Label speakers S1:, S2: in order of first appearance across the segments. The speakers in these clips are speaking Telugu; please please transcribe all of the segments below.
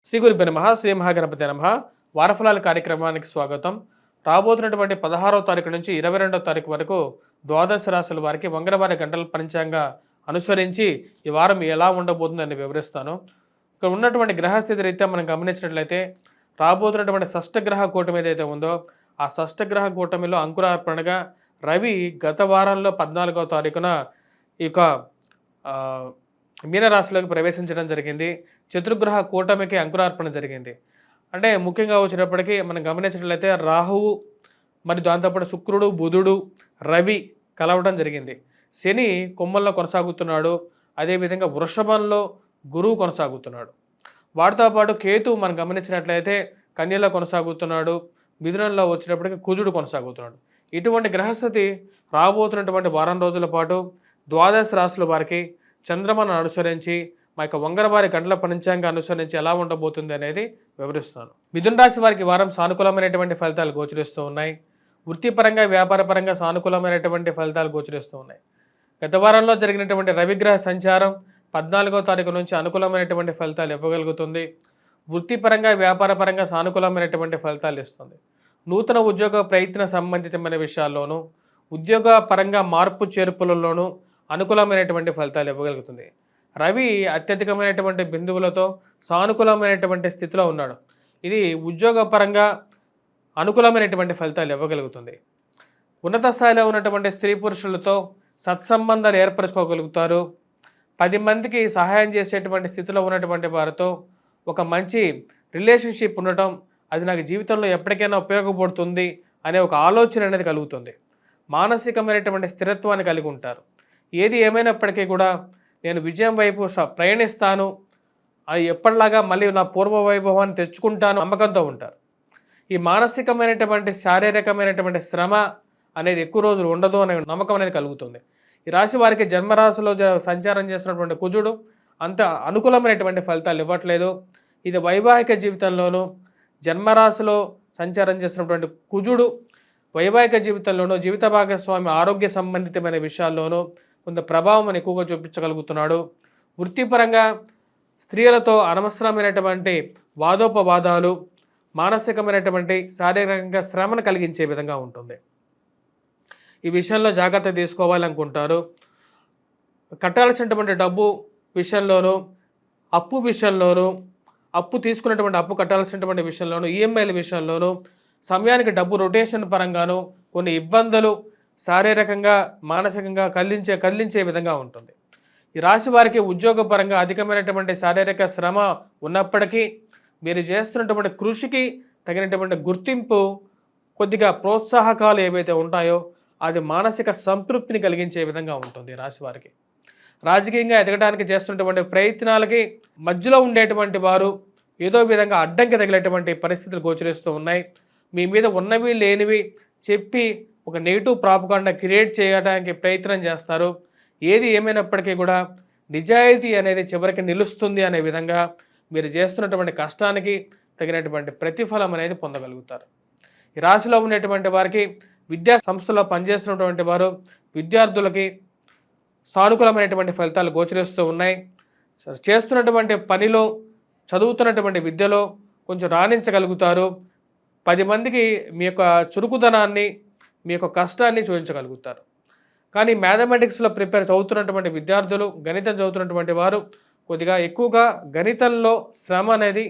S1: శ్రీ గురుభ్యో నమః. శ్రీ మహాగణపతి నమః. వారఫలాల కార్యక్రమానికి స్వాగతం. రాబోతున్నటువంటి 16వ తారీఖు నుంచి 22వ తారీఖు వరకు ద్వాదశ రాశుల వారికి మంగళవారి గంటల పంచాంగ అనుసరించి ఈ వారం ఎలా ఉండబోతుందని వివరిస్తాను. ఇక్కడ ఉన్నటువంటి గ్రహస్థితి రీత్యా మనం గమనించినట్లయితే రాబోతున్నటువంటి షష్టగ్రహ కూటమి ఏదైతే ఉందో ఆ షష్టగ్రహ కూటమిలో అంకురార్పణగా రవి గత వారంలో 14వ తారీఖున ఈ యొక్క మీనరాశిలోకి ప్రవేశించడం జరిగింది. చతుర్గ్రహ కూటమికి అంకురార్పణ జరిగింది. అంటే ముఖ్యంగా వచ్చేటప్పటికి మనం గమనించినట్లయితే రాహువు మరి దాంతోపాటు శుక్రుడు, బుధుడు, రవి కలవడం జరిగింది. శని కొమ్మల్లో కొనసాగుతున్నాడు. అదేవిధంగా వృషభంలో గురువు కొనసాగుతున్నాడు. వాటితో పాటు కేతు మనం గమనించినట్లయితే కన్యలో కొనసాగుతున్నాడు. మిథునంలో వచ్చేటప్పటికి కుజుడు కొనసాగుతున్నాడు. ఇటువంటి గ్రహస్థితి రాబోతున్నటువంటి వారం రోజుల పాటు ద్వాదశ రాశుల వారికి చంద్రమను అనుసరించి మా యొక్క వంగరవారి గంటల పంచాంగ అనుసరించి ఎలా ఉండబోతుంది అనేది వివరిస్తాను. మిథున రాశి వారికి వారం సానుకూలమైనటువంటి ఫలితాలు గోచరిస్తూ ఉన్నాయి. వృత్తిపరంగా వ్యాపారపరంగా సానుకూలమైనటువంటి ఫలితాలు గోచరిస్తూ ఉన్నాయి. గత వారంలో జరిగినటువంటి రవిగ్రహ సంచారం 14వ తారీఖు నుంచి అనుకూలమైనటువంటి ఫలితాలు ఇవ్వగలుగుతుంది. వృత్తిపరంగా వ్యాపారపరంగా సానుకూలమైనటువంటి ఫలితాలు ఇస్తుంది. నూతన ఉద్యోగ ప్రయత్న సంబంధితమైన విషయాల్లోనూ ఉద్యోగ పరంగా మార్పు చేర్పులలోనూ అనుకూలమైనటువంటి ఫలితాలు ఇవ్వగలుగుతుంది. రవి అత్యధికమైనటువంటి బిందువులతో సానుకూలమైనటువంటి స్థితిలో ఉన్నాడు. ఇది ఉద్యోగపరంగా అనుకూలమైనటువంటి ఫలితాలు ఇవ్వగలుగుతుంది. ఉన్నత స్థాయిలో ఉన్నటువంటి స్త్రీ పురుషులతో సత్సంబంధాలు ఏర్పరచుకోగలుగుతారు. 10 మందికి సహాయం చేసేటువంటి స్థితిలో ఉన్నటువంటి వారితో ఒక మంచి రిలేషన్షిప్ ఉండటం, అది నాకు జీవితంలో ఎప్పటికైనా ఉపయోగపడుతుంది అనే ఒక ఆలోచన అనేది కలుగుతుంది. మానసికమైనటువంటి స్థిరత్వాన్ని కలిగి ఉంటారు. ఏది ఏమైనప్పటికీ కూడా నేను విజయం వైపు ప్రయాణిస్తాను, అది ఎప్పటిలాగా మళ్ళీ నా పూర్వ వైభవాన్ని తెచ్చుకుంటాను నమ్మకంతో ఉంటారు. ఈ మానసికమైనటువంటి శారీరకమైనటువంటి శ్రమ అనేది ఎక్కువ రోజులు ఉండదు అనే నమ్మకం అనేది కలుగుతుంది. ఈ రాశి వారికి జన్మరాశిలో సంచారం చేస్తున్నటువంటి కుజుడు అంత అనుకూలమైనటువంటి ఫలితాలు ఇవ్వట్లేదు. ఇది వైవాహిక జీవితంలోనూ జన్మరాశిలో సంచారం చేస్తున్నటువంటి కుజుడు వైవాహిక జీవితంలోనూ జీవిత భాగస్వామి ఆరోగ్య సంబంధితమైన విషయాల్లోనూ కొంత ప్రభావం ఎక్కువగా చూపించగలుగుతున్నాడు. వృత్తిపరంగా స్త్రీలతో అనవసరమైనటువంటి వాదోపవాదాలు, మానసికమైనటువంటి శారీరకంగా శ్రమను కలిగించే విధంగా ఉంటుంది. ఈ విషయంలో జాగ్రత్త తీసుకోవాలనుకుంటారు. కట్టాల్సినటువంటి డబ్బు విషయంలోనూ, అప్పు విషయంలోనూ, అప్పు తీసుకున్నటువంటి అప్పు కట్టాల్సినటువంటి విషయంలోనూ, ఈఎంఐల విషయంలోనూ, సమయానికి డబ్బు రొటేషన్ పరంగాను కొన్ని ఇబ్బందులు శారీరకంగా మానసికంగా కదిలించే విధంగా ఉంటుంది. ఈ రాశి వారికి ఉద్యోగపరంగా అధికమైనటువంటి శారీరక శ్రమ ఉన్నప్పటికీ మీరు చేస్తున్నటువంటి కృషికి తగినటువంటి గుర్తింపు, కొద్దిగా ప్రోత్సాహకాలు ఏవైతే ఉంటాయో అది మానసిక సంతృప్తిని కలిగించే విధంగా ఉంటుంది. రాశి వారికి రాజకీయంగా ఎదగడానికి చేస్తున్నటువంటి ప్రయత్నాలకి మధ్యలో ఉండేటువంటి వారు ఏదో విధంగా అడ్డంకి తగిలేటువంటి పరిస్థితులు గోచరిస్తూ ఉన్నాయి. మీ మీద ఉన్నవి లేనివి చెప్పి ఒక నెగిటివ్ ప్రాపగాండా క్రియేట్ చేయడానికి ప్రయత్నం చేస్తారు. ఏది ఏమైనప్పటికీ కూడా నిజాయితీ అనేది చివరికి నిలుస్తుంది అనే విధంగా మీరు చేస్తున్నటువంటి కష్టానికి తగినటువంటి ప్రతిఫలం అనేది పొందగలుగుతారు. ఈ రాశిలో ఉండేటువంటి వారికి విద్యా సంస్థలో పనిచేస్తున్నటువంటి వారు విద్యార్థులకి సానుకూలమైనటువంటి ఫలితాలు గోచరిస్తూ ఉన్నాయి. చేస్తున్నటువంటి పనిలో చదువుతున్నటువంటి విద్యలో కొంచెం రాణించగలుగుతారు. 10 మందికి మీ యొక్క చురుకుదనాన్ని, మీ యొక్క కష్టాన్ని చూపించగలుగుతారు. కానీ మ్యాథమెటిక్స్లో చదువుతున్నటువంటి విద్యార్థులు, గణితం చదువుతున్నటువంటి వారు కొద్దిగా ఎక్కువగా గణితంలో శ్రమ అనేది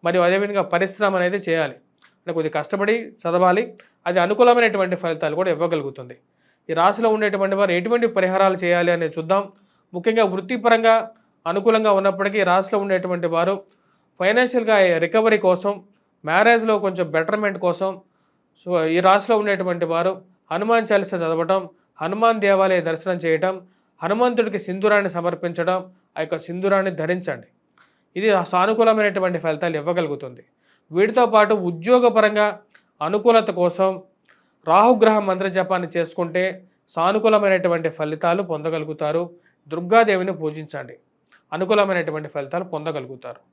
S1: మరియు అదేవిధంగా పరిశ్రమ అనేది చేయాలి. అంటే కొద్దిగా కష్టపడి చదవాలి. అది అనుకూలమైనటువంటి ఫలితాలు కూడా ఇవ్వగలుగుతుంది. ఈ రాశిలో ఉండేటువంటి వారు ఎటువంటి పరిహారాలు చేయాలి అనేది చూద్దాం. ముఖ్యంగా వృత్తిపరంగా అనుకూలంగా ఉన్నప్పటికీ రాశిలో ఉండేటువంటి వారు ఫైనాన్షియల్గా రికవరీ కోసం, మ్యారేజ్లో కొంచెం బెటర్మెంట్ కోసం ఈ రాశిలో ఉండేటువంటి వారు హనుమాన్ చాలీసా చదవటం, హనుమాన్ దేవాలయ దర్శనం చేయటం, హనుమంతుడికి సింధూరాన్ని సమర్పించడం, ఆ యొక్క సింధూరాన్ని ధరించండి. ఇది సానుకూలమైనటువంటి ఫలితాలు ఇవ్వగలుగుతుంది. వీటితో పాటు ఉద్యోగపరంగా అనుకూలత కోసం రాహుగ్రహ మంత్రజపాన్ని చేసుకుంటే సానుకూలమైనటువంటి ఫలితాలు పొందగలుగుతారు. దుర్గాదేవిని పూజించండి, అనుకూలమైనటువంటి ఫలితాలు పొందగలుగుతారు.